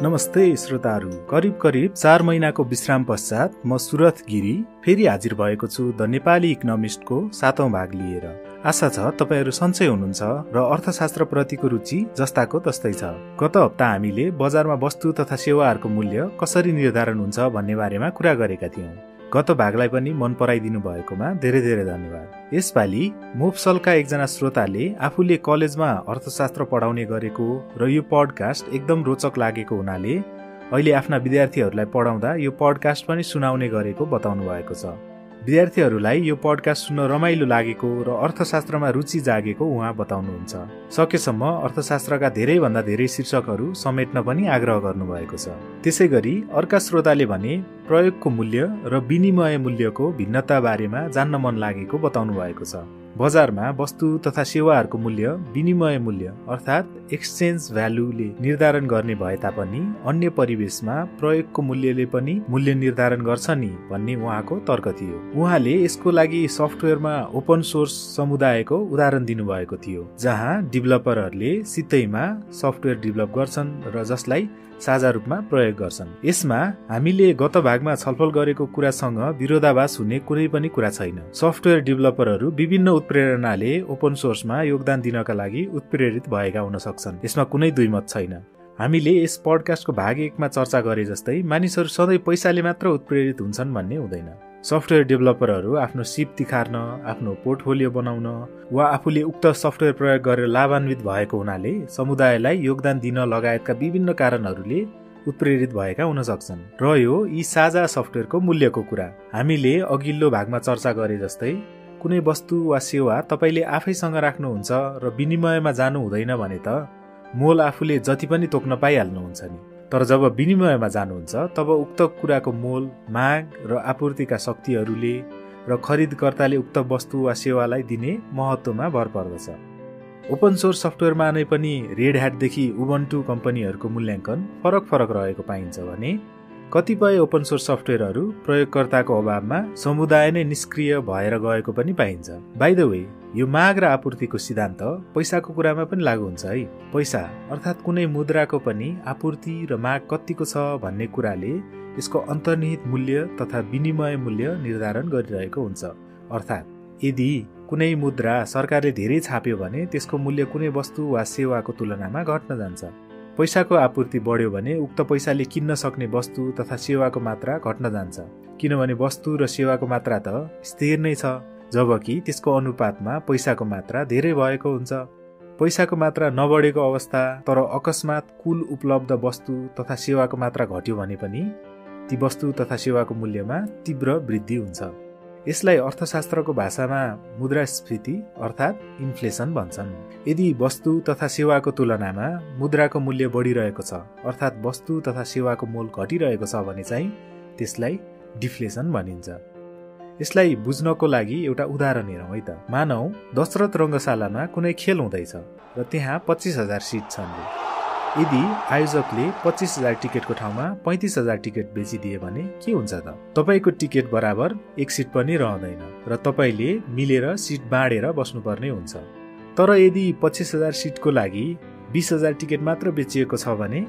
नमस्ते श्रोताहरू, करिब 4 महिनाको विश्राम पश्चात म सुरथ गिरी फेरि हाजिर भएको छु द नेपाली इकोनोमिस्टको 7औं भाग लिएर। आशा छ तपाईहरू सन्चै हुनुहुन्छ र अर्थशास्त्र प्रतिको रुचि जस्ताको तस्तै छ। गत हप्ता हामीले बजारमा वस्तु तथा सेवाहरूको मूल्य कसरी निर्धारण हुन्छ भन्ने बारेमा कुरा गरेका थियौं। गत भागलाई पनि मन पराइदिनु भएकोमा धेरै धेरै धन्यवाद। यसपालि मोफसलका एकजना श्रोताले आफूले कलेजमा अर्थशास्त्र पढाउने गरेको र यो पडकास्ट एकदम रोचक लागेको हुनाले अहिले आफ्ना विद्यार्थीहरूलाई पढाउँदा यो पडकास्ट पनि सुनाउने गरेको बताउनु भएको छ। विद्यार्थीहरूलाई यो पडकास्ट सुन्न रमाइलो लागेको र अर्थशास्त्रमा रुचि जागेको उहाँ बताउनुहुन्छ। सकेसम्म अर्थशास्त्रका धेरैभन्दा धेरै शीर्षकहरू समेट्न पनि आग्रह गर्नुभएको छ। त्यसैगरी अर्का श्रोताले भने प्रयोगको मूल्य र विनिमय मूल्यको भिन्नता बारेमा जान्न मन लागेको बताउनु भएको छ। बजारमा वस्तु तथा सेवाहरूको मूल्य विनिमय मूल्य अर्थात् एक्सचेन्ज भ्यालुले निर्धारण गर्ने भए तापनि अन्य परिवेशमा प्रयोगको मूल्यले पनि मूल्य निर्धारण गर्छ नि भन्ने उहाँको तर्क थियो। उहाँले यसको लागि सफ्टवेयरमा ओपन सोर्स समुदायको उदाहरण दिनुभएको थियो, जहाँ डेभलपरहरूले सित्तैमा सफ्टवेयर डेभलप गर्छन् र जसलाई साझा रूपमा प्रयोग गर्छन्। यसमा हामीले गत भागमा छलफल गरेको कुरासँग विरोधाभास हुने कुनै पनि कुरा छैन। सफ्टवेयर डेभलपरहरू विभिन्न उत्प्रेरणाले ओपन सोर्समा योगदान दिनका लागि उत्प्रेरित भएका हुन सक्छन्। यसमा कुनै दुईमत छैन। हामीले यस पडकास्टको भाग 1 मा चर्चा गरे जस्तै मानिसहरू सधैँ पैसाले मात्र उत्प्रेरित हुन्छन् भन्ने हुँदैन। सफ्टवेयर डेभलपरहरू आफ्नो सिप तिखार्न, आफ्नो पोर्टफोलियो बनाउन वा आफूले उक्त सफ्टवेयर प्रयोग गरेर लाभान्वित भएको हुनाले समुदायलाई योगदान दिन लगायतका विभिन्न कारणहरूले उत्प्रेरित भएका हुन सक्छन्। रह्यो यी साझा सफ्टवेयरको मूल्यको कुरा। हामीले अघिल्लो भागमा चर्चा गरे जस्तै कुनै वस्तु वा सेवा तपाईले आफैसँग राख्नुहुन्छ र विनिमयमा जानु हुँदैन भने त मोल आफूले जति पनि तोक्न पाइहाल्नुहुन्छ नि। तर जब विनिमयमा जानुहुन्छ तब उक्त कुराको मोल माग र आपूर्तिका शक्तिहरूले र खरिदकर्ताले उक्त वस्तु वा सेवालाई दिने महत्त्वमा भर पर्दछ। ओपन सोर्स सफ्टवेयरमा नै पनि रेड ह्याटदेखि उबन्टु कम्पनीहरूको मूल्याङ्कन फरक रहेको पाइन्छ भने कतिपय ओपन सोर्स सफ्टवेयरहरू प्रयोगकर्ताको अभावमा समुदाय नै निष्क्रिय भएर गएको पनि पाइन्छ। बाइ द वे, यो माग र आपूर्तिको सिद्धान्त पैसाको कुरामा पनि लागू हुन्छ है। पैसा अर्थात् कुनै मुद्राको पनि आपूर्ति र माग कतिको छ भन्ने कुराले यसको अन्तर्निहित मूल्य तथा विनिमय मूल्य निर्धारण गरिरहेको हुन्छ। अर्थात् यदि कुनै मुद्रा सरकारले धेरै छाप्यो भने त्यसको मूल्य कुनै वस्तु वा सेवाको तुलनामा घट्न जान्छ। पैसाको आपूर्ति बढ्यो भने उक्त पैसाले किन्न सक्ने वस्तु तथा सेवाको मात्रा घट्न जान्छ, किनभने वस्तु र सेवाको मात्रा त स्थिर नै छ, जबकि त्यसको अनुपातमा पैसाको मात्रा धेरै भएको हुन्छ। पैसाको मात्रा नबढेको अवस्था तर अकस्मात कुल उपलब्ध वस्तु तथा सेवाको मात्रा घट्यो भने पनि ती वस्तु तथा सेवाको मूल्यमा तीव्र वृद्धि हुन्छ। यसलाई अर्थशास्त्रको भाषामा मुद्रास्फीति अर्थात् इन्फ्लेसन भन्छन्। यदि वस्तु तथा सेवाको तुलनामा मुद्राको मूल्य बढिरहेको छ अर्थात् वस्तु तथा सेवाको मोल घटिरहेको छ भने चाहिँ त्यसलाई डिफ्लेसन भनिन्छ। यसलाई बुझ्नको लागि एउटा उदाहरण हेरौँ है त। मानौ दशरथ रङ्गशालामा कुनै खेल हुँदैछ र त्यहाँ 25,000 सिट छन्। यदि आयोजकले 25,000 टिकटको ठाउँमा 35,000 टिकट बेचिदिए भने के हुन्छ त? तपाईको टिकट बराबर 1 सिट पनि रहँदैन र तपाईले मिलेर सिट बाँडेर बस्नुपर्ने हुन्छ। तर यदि 25,000 सिटको लागि 20,000 टिकट मात्र बेचिएको छ भने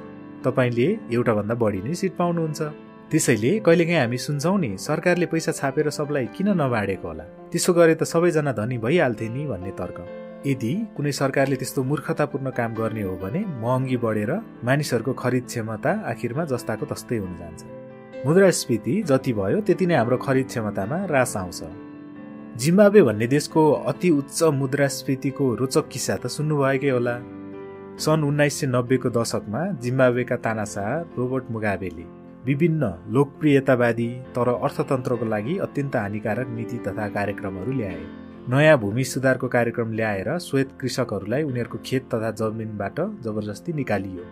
तपाईले एउटा भन्दा बढी नै सिट पाउनुहुन्छ। त्यसैले कहिलेकाहीँ हामी सुन्छौं नि, सरकारले पैसा छापेर सबलाई किन नबाँडेको होला, त्यसो गरे त सबैजना धनी भइहाल्थे नि भन्ने तर्क। यदि कुनै सरकारले त्यस्तो मूर्खतापूर्ण काम गर्ने हो भने महँगी बढेर मानिसहरूको खरिद क्षमता आखिरमा जस्ताको तस्तै हुन जान्छ। मुद्रास्फीति जति भयो त्यति नै हाम्रो खरिद क्षमतामा ह्रास आउँछ। जिम्बाब्वे भन्ने देशको अति उच्च मुद्रास्फीतिको रोचक किस्सा त सुन्नुभएकै होला। सन् 1990 को दशकमा जिम्बाब्वेका तानाशाह रोबर्ट मुगाबेले विभिन्न लोकप्रियतावादी तर अर्थतन्त्रको लागि अत्यन्त हानिकारक नीति तथा कार्यक्रमहरू ल्याए। नयाँ भूमि सुधारको कार्यक्रम ल्याएर श्वेत कृषकहरूलाई उनीहरूको खेत तथा जमिनबाट जबरजस्ती निकालियो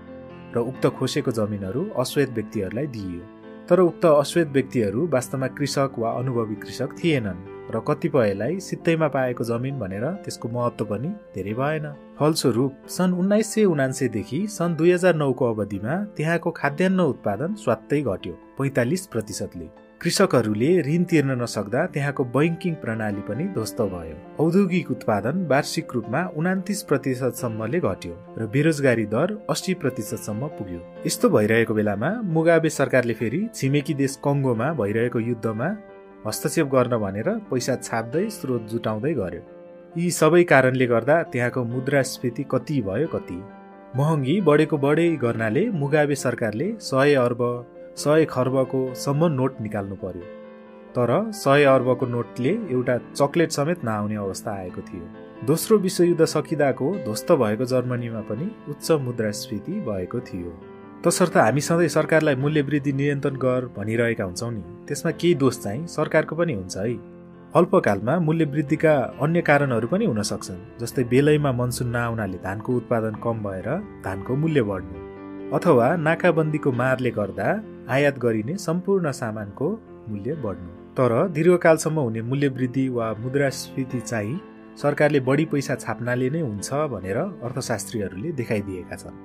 र उक्त खोसेको जमिनहरू अश्वेत व्यक्तिहरूलाई दिइयो। तर उक्त अश्वेत व्यक्तिहरू वास्तवमा कृषक वा अनुभवी कृषक थिएनन् र कतिपयलाई सित्तैमा पाएको जमिन भनेर त्यसको महत्त्व पनि धेरै भएन। फलस्वरूप सन् 1979 देखि सन् 2009 को अवधिमा त्यहाँको खाद्यान्न उत्पादन स्वात्तै घट्यो 45%ले। कृषकहरूले ऋण तिर्न नसक्दा त्यहाँको बैंकिङ प्रणाली पनि ध्वस्त भयो। औद्योगिक उत्पादन वार्षिक रूपमा 29% घट्यो र बेरोजगारी दर 80% पुग्यो। यस्तो भइरहेको बेलामा मुगाबे सरकारले फेरि छिमेकी देश कङ्गोमा भइरहेको युद्धमा हस्तक्षेप गर्न भनेर पैसा छाप्दै स्रोत जुटाउँदै गर्यो। यी सबै कारणले गर्दा त्यहाँको मुद्रास्फीति कति भयो कति। महँगी बढेको बढै गर्नाले मुगाबे सरकारले 100 अर्ब 100 खर्बको सम्म नोट निकाल्नु पर्यो। तर 100 अर्बको नोटले एउटा चकलेट समेत नआउने अवस्था आएको थियो। दोस्रो विश्वयुद्ध सकिँदाको ध्वस्त भएको जर्मनीमा पनि उच्च मुद्रास्फीति भएको थियो। तसर्थ हामी सधैँ सरकारलाई मूल्य वृद्धि नियन्त्रण गर भनिरहेका हुन्छौँ नि, त्यसमा केही दोष चाहिँ सरकारको पनि हुन्छ है। अल्पकालमा मूल्य वृद्धिका अन्य कारणहरू पनि हुन सक्छन्, जस्तै बेलैमा मनसुन नआउनाले धानको उत्पादन कम भएर धानको मूल्य बढ्नु, अथवा नाकाबन्दीको मारले गर्दा आयात गरिने सम्पूर्ण सामानको मूल्य बढ्नु। तर दीर्घकालसम्म हुने मूल्य वृद्धि वा मुद्रास्फीति चाहिँ सरकारले बढी पैसा छाप्नाले नै हुन्छ भनेर अर्थशास्त्रीहरूले देखाइदिएका छन्।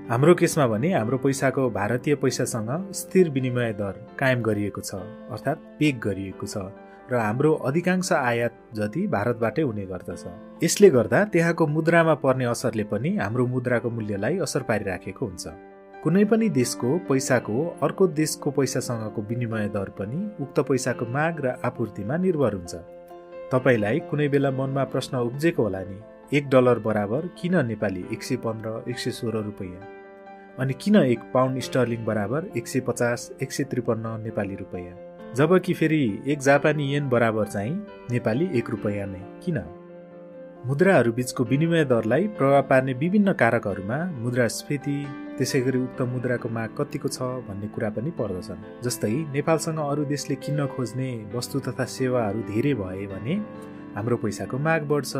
हाम्रो केसमा भने हाम्रो पैसाको भारतीय पैसासँग स्थिर विनिमय दर कायम गरिएको छ, अर्थात् पेग गरिएको छ र हाम्रो अधिकांश आयात जति भारतबाटै हुने गर्दछ। यसले गर्दा त्यहाँको मुद्रामा पर्ने असरले पनि हाम्रो मुद्राको मूल्यलाई असर पारिराखेको हुन्छ। कुनै पनि देशको पैसाको अर्को देशको पैसासँगको विनिमय दर पनि उक्त पैसाको माग र आपूर्तिमा निर्भर हुन्छ। तपाईलाई कुनै बेला मनमा प्रश्न उब्जेको होला नि, $1 बराबर किन नेपाली 115-116 रुपैयाँ, अनि किन 1 पाउन्ड स्टर्लिङ बराबर 150-153 नेपाली रुपैयाँ, जबकि फेरि 1 जापानी येन बराबर चाहिँ नेपाली 1 रुपैयाँ नै किन? मुद्राहरू बीचको विनिमय दरलाई प्रभाव पार्ने विभिन्न कारकहरूमा मुद्रास्फीति, त्यसैगरी उक्त मुद्राको माग कतिको छ भन्ने कुरा पनि पर्दछन्। जस्तै नेपालसँग अरू देशले किन्न खोज्ने वस्तु तथा सेवाहरू धेरै भए भने हाम्रो पैसाको माग बढ्छ,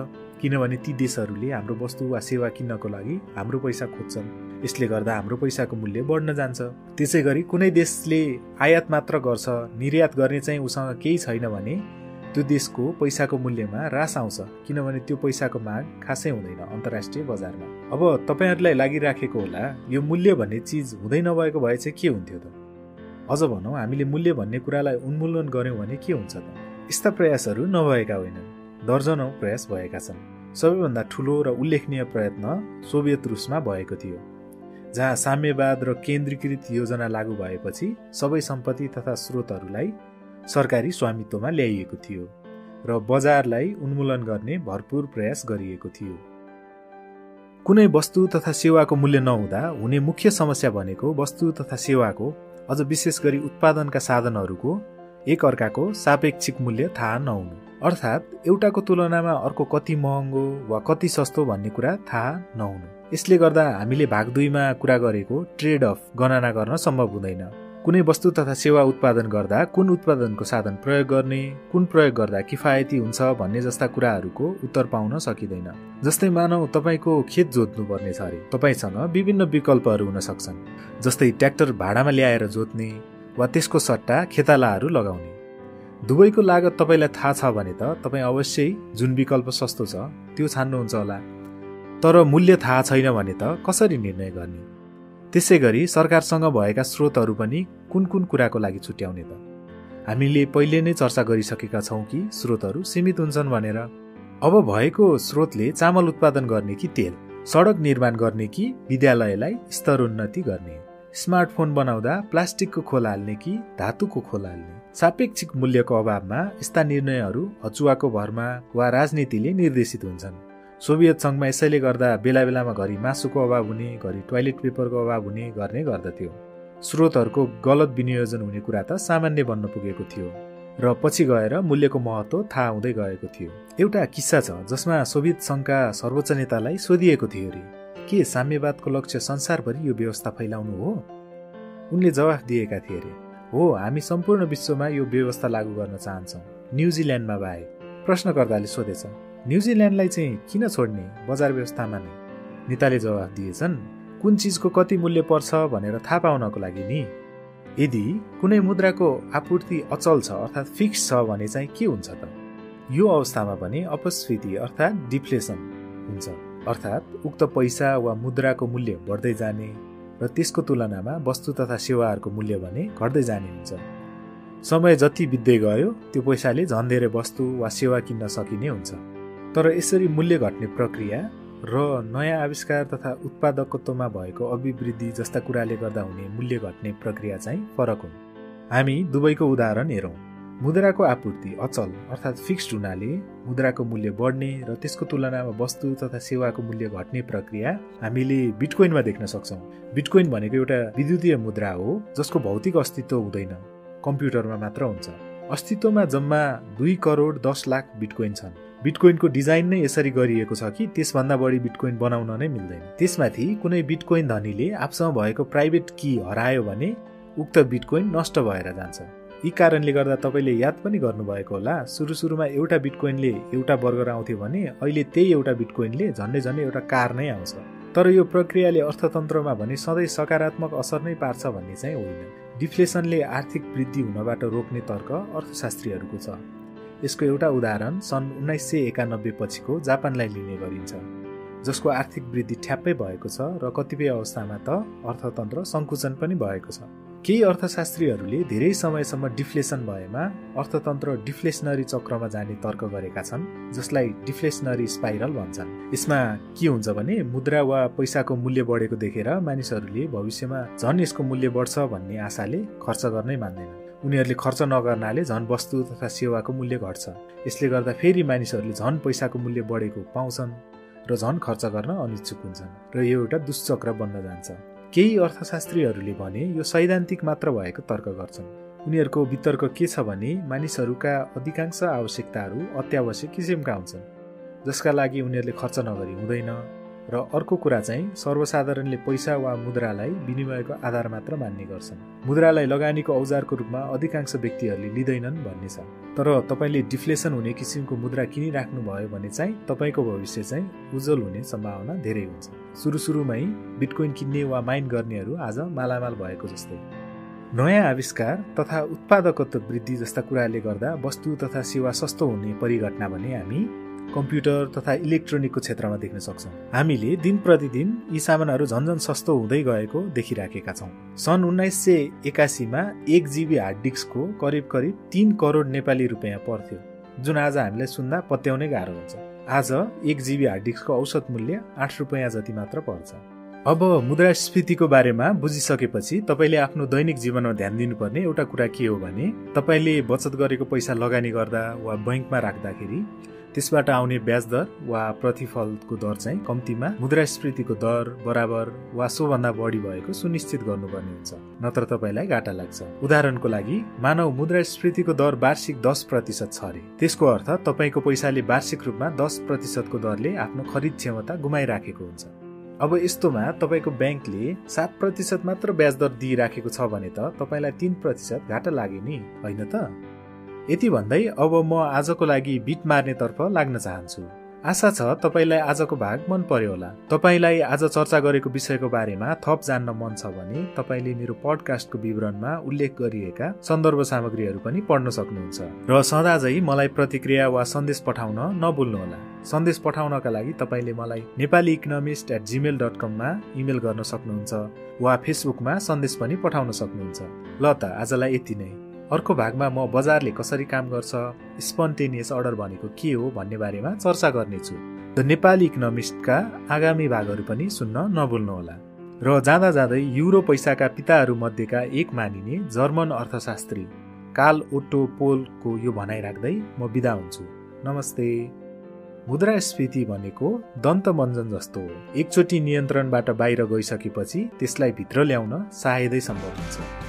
किनभने ती देशहरूले हाम्रो वस्तु वा सेवा किन्नको लागि हाम्रो पैसा खोज्छन्। यसले गर्दा हाम्रो पैसाको मूल्य बढ्न जान्छ। त्यसैगरी कुनै देशले आयात मात्र गर्छ, निर्यात गर्ने चाहिँ उसँग केही छैन भने त्यो देशको पैसाको मूल्यमा ह्रास आउँछ, किनभने त्यो पैसाको माग खासै हुँदैन अन्तर्राष्ट्रिय बजारमा। अब तपाईहरुलाई लागिराखेको होला यो मूल्य भन्ने चीज हुँदै नभएको भए चाहिँ के हुन्थ्यो त? अझ भनौं हामीले मूल्य भन्ने कुरालाई उन्मूलन गर्यौं भने के हुन्छ त? यस्ता प्रयासहरू नभएका होइनन्, दर्जनौं प्रयास भएका छन्। सबैभन्दा ठूलो र उल्लेखनीय प्रयत्न सोभियत रुसमा भएको थियो, जहाँ साम्यवाद र केन्द्रीकृत योजना लागू भएपछि सबै सम्पत्ति तथा स्रोतहरूलाई सरकारी स्वामित्वमा ल्याइएको थियो र बजारलाई उन्मूलन गर्ने भरपूर प्रयास गरिएको थियो। कुनै वस्तु तथा सेवाको मूल्य नहुँदा हुने मुख्य समस्या भनेको वस्तु तथा सेवाको, अझ विशेष गरी उत्पादनका साधनहरूको एक अर्काको सापेक्षिक मूल्य थाहा नहुनु, अर्थात् एउटाको तुलनामा अर्को कति महँगो वा कति सस्तो भन्ने कुरा थाहा नहुनु। यसले गर्दा हामीले भाग 2 मा कुरा गरेको ट्रेड अफ गणना गर्न सम्भव हुँदैन। कुनै वस्तु तथा सेवा उत्पादन गर्दा कुन उत्पादनको साधन प्रयोग गर्ने, कुन प्रयोग गर्दा किफायती हुन्छ भन्ने जस्ता कुराहरूको उत्तर पाउन सकिँदैन। जस्तै मानौ तपाईको खेत जोत्नु पर्ने छ अरे, तपाईसँग विभिन्न विकल्पहरू हुन सक्छन्, जस्तै ट्र्याक्टर भाडामा ल्याएर जोत्ने वा त्यसको सट्टा खेतालाहरू लगाउने। दुवैको लागत तपाईलाई थाहा छ भने त तपाई अवश्यै जुन विकल्प सस्तो छ त्यो छान्नुहुन्छ होला, तर मूल्य थाहा छैन भने त कसरी निर्णय गर्ने? त्यसैगरी सरकारसँग भएका स्रोतहरू पनि कुन कुन कुराको लागि छुट्याउने त? हामीले पहिले नै चर्चा गरिसकेका छौं कि स्रोतहरू सीमित हुन्छन् भनेर। अब भएको स्रोतले चामल उत्पादन गर्ने कि तेल, सडक निर्माण गर्ने कि विद्यालयलाई स्तरोन्नति गर्ने, स्मार्टफोन बनाउँदा प्लास्टिकको खोल हाल्ने कि धातुको खोल हाल्ने। सापेक्षिक मूल्यको अभावमा यस्ता निर्णयहरू अचुवाको भरमा वा राजनीतिले निर्देशित हुन्छन्। सोभियत संघमा यसैले गर्दा बेला बेलामा घरि मासुको अभाव हुने, घरि टोयलेट पेपरको अभाव हुने गर्ने गर्दथ्यो। स्रोतहरूको गलत विनियोजन हुने कुरा त सामान्य बन्न पुगेको थियो र पछि गएर मूल्यको महत्त्व थाहा हुँदै गएको थियो। एउटा किस्सा छ जसमा सोभियत संघका सर्वोच्च नेतालाई सोधिएको थियो रे, के साम्यवादको लक्ष्य संसारभरि यो व्यवस्था फैलाउनु हो? उनले जवाफ दिएका थिए रे, हो, हामी सम्पूर्ण विश्वमा यो व्यवस्था लागू गर्न चाहन्छौं, न्युजिल्यान्डमा बाहेक। प्रश्नकर्ताले सोधेछ, न्युजिल्यान्डलाई चाहिँ किन छोड्ने बजार व्यवस्थामा नै? नेताले जवाफ दिएछन्, कुन चीजको कति मूल्य पर्छ भनेर थाहा पाउनको लागि नि। यदि कुनै मुद्राको आपूर्ति अचल छ अर्थात् फिक्स छ भने चाहिँ के हुन्छ त? यो अवस्थामा पनि अपस्फीति अर्थात् डिफ्लेसन हुन्छ, अर्थात् उक्त पैसा वा मुद्राको मूल्य बढ्दै जाने र त्यसको तुलनामा वस्तु तथा सेवाहरूको मूल्य भने घट्दै जाने हुन्छ। समय जति बित्दै गयो त्यो पैसाले झन् धेरै वस्तु वा सेवा किन्न सकिने हुन्छ। तर यसरी मूल्य घट्ने प्रक्रिया र नयाँ आविष्कार तथा उत्पादकत्वमा भएको अभिवृद्धि जस्ता कुराले गर्दा हुने मूल्य घट्ने प्रक्रिया चाहिँ फरक हुन्। हामी दुवैको उदाहरण हेरौँ। मुद्राको आपूर्ति अचल अर्थात् फिक्स्ड हुनाले मुद्राको मूल्य बढ्ने र त्यसको तुलनामा वस्तु तथा सेवाको मूल्य घट्ने प्रक्रिया हामीले बिटकोइनमा देख्न सक्छौँ। बिटकोइन भनेको एउटा विद्युतीय मुद्रा हो जसको भौतिक अस्तित्व हुँदैन, कम्प्युटरमा मात्र हुन्छ। अस्तित्वमा जम्मा 2 करोड 10 लाख बिटकोइन छन्। बिटकोइनको डिजाइन नै यसरी गरिएको छ कि त्यसभन्दा बढी बिटकोइन बनाउन नै मिल्दैन। त्यसमाथि कुनै बिटकोइन धनीले आफूसँग भएको प्राइभेट की हरायो भने उक्त बिटकोइन नष्ट भएर जान्छ। यी कारणले गर्दा तपाईँले याद पनि गर्नुभएको होला, सुरुमा एउटा बिटकोइनले एउटा बर्गर आउँथ्यो भने अहिले त्यही एउटा बिटकोइनले झन्डै एउटा कार नै आउँछ। तर यो प्रक्रियाले अर्थतन्त्रमा भने सधैँ सकारात्मक असर नै पार्छ भन्ने चाहिँ होइन। डिफ्लेसनले आर्थिक वृद्धि हुनबाट रोक्ने तर्क अर्थशास्त्रीहरूको छ। यसको एउटा उदाहरण सन् 1991 पछिको जापानलाई लिने गरिन्छ, जसको आर्थिक वृद्धि ठ्याप्पै भएको छ र कतिपय अवस्थामा त अर्थतन्त्र सङ्कुचन पनि भएको छ। केही अर्थशास्त्रीहरूले धेरै समयसम्म डिफ्लेसन भएमा अर्थतन्त्र डिफ्लेसनरी चक्रमा जाने तर्क गरेका छन्, जसलाई डिफ्लेसनरी स्पाइरल भन्छन्। यसमा के हुन्छ भने मुद्रा वा पैसाको मूल्य बढेको देखेर मानिसहरूले भविष्यमा झन् यसको मूल्य बढ्छ भन्ने आशाले खर्च गर्नै मान्दैनन्। उनीहरूले खर्च नगर्नाले झन् वस्तु तथा सेवाको मूल्य घट्छ। यसले गर्दा फेरि मानिसहरूले झन् पैसाको मूल्य बढेको पाउँछन् र झन् खर्च गर्न अनिच्छुक हुन्छन् र यो एउटा दुष्चक्र बन्न जान्छ। केही अर्थशास्त्रीहरूले भने यो सैद्धान्तिक मात्र भएको तर्क गर्छन्। उनीहरूको वितर्क के छ भने मानिसहरूका अधिकांश आवश्यकताहरू अत्यावश्यक किसिमका हुन्छन्, जसका लागि उनीहरूले खर्च नगरी हुँदैन। र अर्को कुरा चाहिँ सर्वसाधारणले पैसा वा मुद्रालाई विनिमयको आधार मात्र मान्ने गर्छन्। मुद्रालाई लगानीको औजारको रूपमा अधिकांश व्यक्तिहरूले लिँदैनन् भन्ने छ। तर तपाईँले डिफ्लेसन हुने किसिमको मुद्रा किनिराख्नु भयो भने चाहिँ तपाईँको भविष्य चाहिँ उज्जवल हुने सम्भावना धेरै हुन्छ। सुरुमै बिटकोइन किन्ने वा माइन गर्नेहरू आज मालामाल भएको जस्तै। नयाँ आविष्कार तथा उत्पादकत्व वृद्धि जस्ता कुराले गर्दा वस्तु तथा सेवा सस्तो हुने परिघटना भने हामी कम्प्युटर तथा इलेक्ट्रोनिकको क्षेत्रमा देख्न सक्छौँ। हामीले दिन प्रतिदिन यी सामानहरू झन्झन सस्तो हुँदै गएको देखिराखेका छौँ। सन् 1981 मा 1 GB हार्ड डिस्कको करिब 3 करोड नेपाली रुपियाँ पर्थ्यो, जुन आज हामीलाई सुन्दा पत्याउनै गाह्रो हुन्छ। आज 1 GB हार्ड डिस्कको औसत मूल्य 8 रुपियाँ जति मात्र पर्छ। अब मुद्रास्फीतिको बारेमा बुझिसकेपछि तपाईँले आफ्नो दैनिक जीवनमा ध्यान दिनुपर्ने एउटा कुरा के हो भने तपाईँले बचत गरेको पैसा लगानी गर्दा वा बैंकमा राख्दाखेरि त्यसबाट आउने ब्याज दर वा प्रतिफलको दर चाहिँ कम्तीमा मुद्रास्फीतिको दर बराबर वा सोभन्दा बढी भएको सुनिश्चित गर्नुपर्ने हुन्छ, नत्र तपाईँलाई घाटा लाग्छ। उदाहरणको लागि मानव मुद्रास्फीतिको दर वार्षिक 10% छ अरे, त्यसको अर्थ तपाईँको पैसाले वार्षिक रूपमा 10% दरले आफ्नो खरिद क्षमता गुमाइराखेको हुन्छ। अब यस्तोमा तपाईँको ब्याङ्कले 7% मात्र ब्याज दर दिइराखेको छ भने त तपाईँलाई 3% घाटा लाग्यो नि, होइन त? यति भन्दै अब म आजको लागि बिट मार्ने तर्फ लाग्न चाहन्छु। आशा छ तपाईँलाई आजको भाग मन पर्यो होला। तपाईँलाई आज चर्चा गरेको विषयको बारेमा थप जान्न मन छ भने तपाईँले मेरो पडकास्टको विवरणमा उल्लेख गरिएका सन्दर्भ सामग्रीहरू पनि पढ्न सक्नुहुन्छ। र सदाझै मलाई प्रतिक्रिया वा सन्देश पठाउन नभुल्नुहोला। सन्देश पठाउनका लागि तपाईँले मलाई nepalieconomist@gmail.com मा इमेल गर्न सक्नुहुन्छ वा फेसबुकमा सन्देश पनि पठाउन सक्नुहुन्छ। ल त आजलाई यति नै। अर्को भागमा म बजारले कसरी काम गर्छ, स्पन्टेनियस अर्डर भनेको के हो भन्ने बारेमा चर्चा गर्नेछु। द नेपाली इकोनोमिस्टका आगामी भागहरू पनि सुन्न नभुल्नुहोला। र जाँदा जाँदै युरो पैसाका पिताहरू मध्येका एक मानिने जर्मन अर्थशास्त्री कार्ल ओटो पोलको यो भनाइ राख्दै म बिदा हुन्छु। नमस्ते। मुद्रास्फीति भनेको दन्तमञ्जन जस्तो हो, एकचोटि नियन्त्रणबाट बाहिर गइसकेपछि त्यसलाई भित्र ल्याउन सायदै सम्भव हुन्छ।